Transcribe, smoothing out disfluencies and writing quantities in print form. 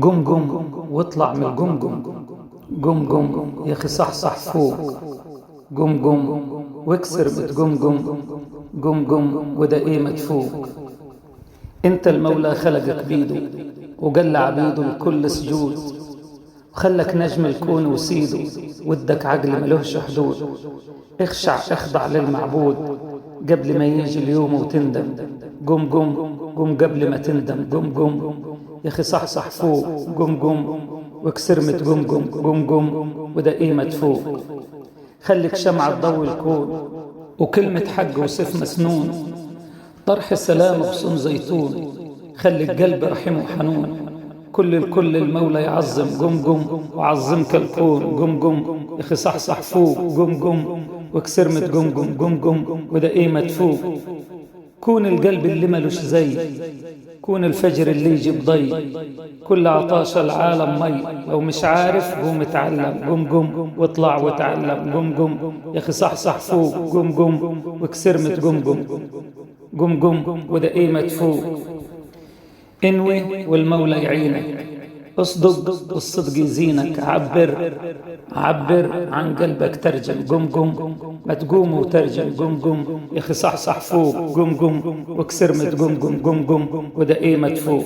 قم قم واطلع من القمقم. قم قم يا اخي صحصح فوق. قم قم واكسر بتقمقم. قم قم وده ايه مدفوق. انت المولى خلقك بيده وقل عبيده الكل سجود، وخلك نجم الكون وسيده، ودك عقل ملهش حدود. اخشع اخضع للمعبود قبل ما يجي اليوم وتندم. قم قم قم قبل ما تندم. قم قم يا اخي صحصح فوق. قم قم واكسر متقمقم. قم قم وده ايه مدفوق. خليك شمعة تضوي الكون وكلمة حق وسيف مسنون، طرح السلام غصن زيتون. خلي القلب رحيم وحنون، كل الكل المولى يعظم. قم قم وعظمك الكون. قم قم يا اخي صحصح فوق. قم قم واكسر متقمقم. قم قم وده ايه مدفوق. كون القلب اللي ملوش زي، كون الفجر اللي يجيب ضي، كل عطاش العالم مي. لو مش عارف قوم اتعلم. قم قم واطلع وتعلم. قم قم يا اخي صحصح فوق. قم قم واكسر متقمقم. قم قم وده ايه مدفوق. انوي والمولى يعينك، اصدق والصدق يزينك. عبر عبر عن قلبك ترجم. قم قم ما تقوم وترجم. قم قم يا اخي صحصح فوق. قم قم واكسر متقمقم. قم قم وده ايه مدفوق.